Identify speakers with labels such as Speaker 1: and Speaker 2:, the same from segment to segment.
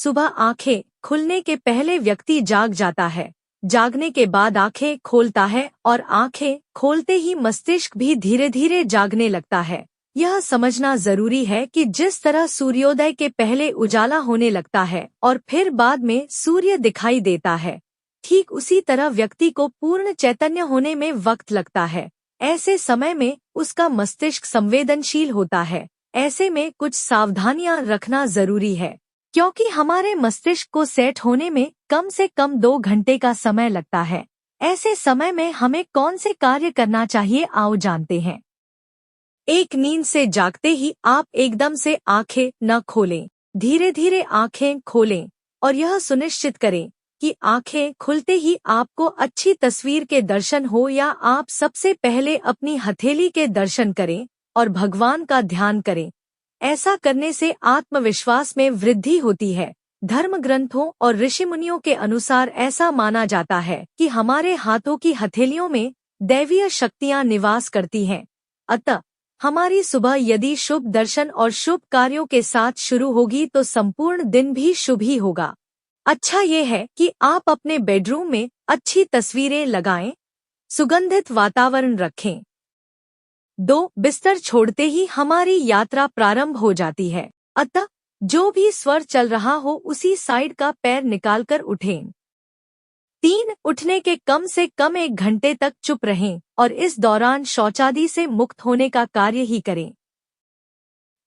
Speaker 1: सुबह आंखें खुलने के पहले व्यक्ति जाग जाता है। जागने के बाद आंखें खोलता है और आंखें खोलते ही मस्तिष्क भी धीरे धीरे जागने लगता है। यह समझना जरूरी है कि जिस तरह सूर्योदय के पहले उजाला होने लगता है और फिर बाद में सूर्य दिखाई देता है, ठीक उसी तरह व्यक्ति को पूर्ण चैतन्य होने में वक्त लगता है। ऐसे समय में उसका मस्तिष्क संवेदनशील होता है। ऐसे में कुछ सावधानियां रखना जरूरी है, क्योंकि हमारे मस्तिष्क को सेट होने में कम से कम 2 घंटे का समय लगता है। ऐसे समय में हमें कौन से कार्य करना चाहिए, आओ जानते हैं। एक, नींद से जागते ही आप एकदम से आंखें न खोलें। धीरे धीरे आंखें खोलें और यह सुनिश्चित करें कि आंखें खुलते ही आपको अच्छी तस्वीर के दर्शन हो, या आप सबसे पहले अपनी हथेली के दर्शन करें और भगवान का ध्यान करें। ऐसा करने से आत्मविश्वास में वृद्धि होती है। धर्म ग्रंथों और ऋषिमुनियों के अनुसार ऐसा माना जाता है कि हमारे हाथों की हथेलियों में दैवीय शक्तियां निवास करती हैं। अतः हमारी सुबह यदि शुभ दर्शन और शुभ कार्यों के साथ शुरू होगी तो संपूर्ण दिन भी शुभ ही होगा। अच्छा ये है कि आप अपने बेडरूम में अच्छी तस्वीरें लगाएं, सुगंधित वातावरण रखें। 2, बिस्तर छोड़ते ही हमारी यात्रा प्रारंभ हो जाती है। अतः जो भी स्वर चल रहा हो उसी साइड का पैर निकालकर उठें। 3, उठने के कम से कम 1 घंटे तक चुप रहें और इस दौरान शौचादि से मुक्त होने का कार्य ही करें।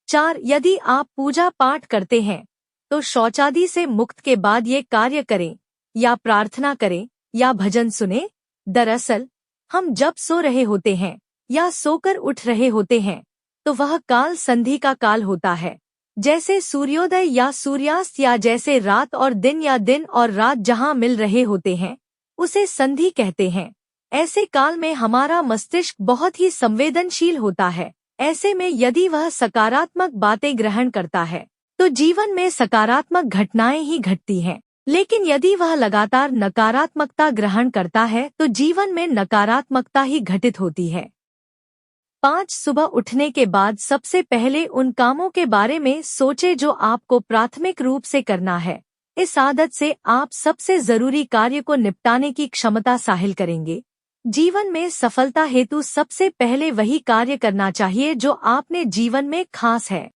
Speaker 1: 4, यदि आप पूजा पाठ करते हैं तो शौचादि से मुक्त के बाद ये कार्य करें, या प्रार्थना करें या भजन सुने। दरअसल हम जब सो रहे होते हैं या सोकर उठ रहे होते हैं तो वह काल संधि का काल होता है। जैसे सूर्योदय या सूर्यास्त, या जैसे रात और दिन या दिन और रात जहां मिल रहे होते हैं उसे संधि कहते हैं। ऐसे काल में हमारा मस्तिष्क बहुत ही संवेदनशील होता है। ऐसे में यदि वह सकारात्मक बातें ग्रहण करता है तो जीवन में सकारात्मक घटनाएं ही घटती हैं, लेकिन यदि वह लगातार नकारात्मकता ग्रहण करता है तो जीवन में नकारात्मकता ही घटित होती है। 5, सुबह उठने के बाद सबसे पहले उन कामों के बारे में सोचें जो आपको प्राथमिक रूप से करना है। इस आदत से आप सबसे जरूरी कार्य को निपटाने की क्षमता हासिल करेंगे। जीवन में सफलता हेतु सबसे पहले वही कार्य करना चाहिए जो आपने जीवन में खास है।